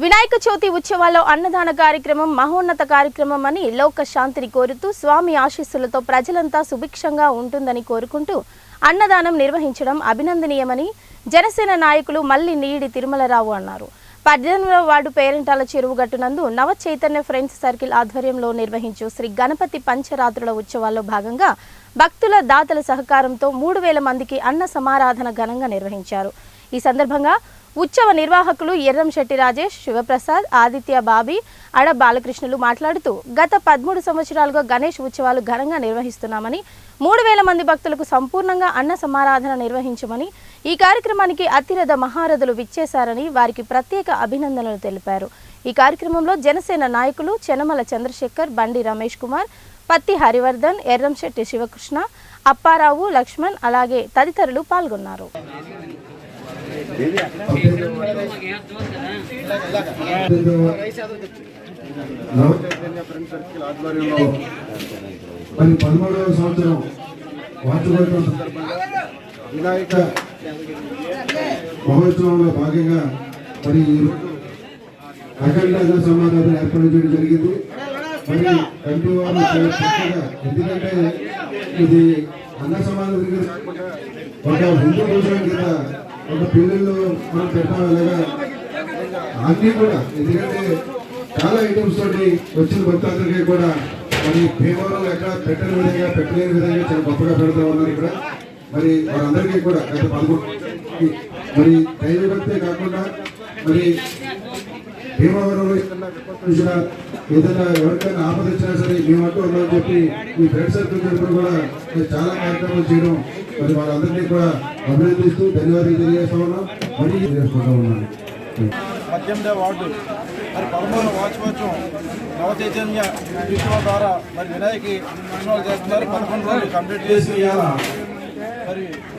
వినాయక చవితి ఉత్సవాల్లో అన్నదాన కార్యక్రమం మహోన్నత కార్యక్రమం అని లోక శాంతిని కోరుతూ స్వామి ఆశీస్సులతో ప్రజలంతా సుభిక్షంగా ఉంటుందని కోరుకుంటూ అన్నదానం నిర్వహించడం అభినందనీయమని జనసేన నాయకులు మల్లి నీడి తిరుమలరావు అన్నారు. 18వ వార్డు పేరెంటాల చెరువు గట్టునందు నవ చైతన్య ఫ్రెండ్స్ సర్కిల్ ఆధ్వర్యంలో నిర్వహించు శ్రీ గణపతి పంచరాత్రుల ఉత్సవాల్లో భాగంగా భక్తుల దాతల సహకారంతో 3000 మందికి అన్న సమారాధన ఘనంగా నిర్వహించారు. ఈ సందర్భంగా ఉత్సవ నిర్వాహకులు ఎర్రంశెట్టి రాజేష్, శివప్రసాద్, ఆదిత్య బాబీ, అడ బాలకృష్ణులు మాట్లాడుతూ గత 13 సంవత్సరాలుగా గణేష్ ఉత్సవాలు ఘనంగా నిర్వహిస్తున్నామని 3000 మంది భక్తులకు సంపూర్ణంగా అన్న సమారాధన నిర్వహించమని ఈ కార్యక్రమానికి అతిరథ మహారథులు విచ్చేశారని వారికి ప్రత్యేక అభినందనలు తెలిపారు. ఈ కార్యక్రమంలో జనసేన నాయకులు చెనమల చంద్రశేఖర్, బండి రమేష్ కుమార్, పత్తి హరివర్ధన్, ఎర్రంశెట్టి శివకృష్ణ, అప్పారావు, లక్ష్మణ్ అలాగే తదితరులు పాల్గొన్నారు. సంవత్సరం వార్షికోత్సవం సందర్భంగా వినాయక మహోత్సవంలో భాగంగా మరి ఈరోజు అఖండ అన్న సమారాధన ఏర్పాటు చేయడం జరిగింది. మరి కమిటీ వారు చక్కగా, ఎందుకంటే ఇది అన్న సమారాధన ఒక హిందూ భోజనం కింద ఒక పిల్లలు మనం పెట్టడం అలాగా అన్నీ కూడా, ఎందుకంటే చాలా ఐటమ్స్ తోటి వచ్చిన భక్తులందరికీ కూడా మరి భీమవరంలో ఎక్కడ పెట్టలేని విధంగా చాలా గొప్పగా పెడతా ఉన్నారు. ఇక్కడ మరి వారందరికీ కూడా గత 11 మరి దైవ భక్తే కాకుండా మరి భీమవరంలో ఏదైనా ఎవరికైనా ఆపద వచ్చినా సరే మేమంటూ ఉన్నామని చెప్పి ఈ ఫ్రెండ్ సర్కిల్ తరఫున కూడా చాలా కార్యక్రమాలు చేయడం మరి వాళ్ళందరినీ కూడా అభినందిస్తూ ధన్యవాదాలు తెలియజేస్తా ఉన్నాం. మరి చేసుకుంటా ఉన్నాను. 18వ వార్డు మరి 13వ వార్షికోత్సవం నవ చైతన్య ఉత్సవం ద్వారా మరి వినాయకి ఉత్సవాలు చేస్తున్నారు. 11 రోజులు కంప్లీట్ చేసి మరి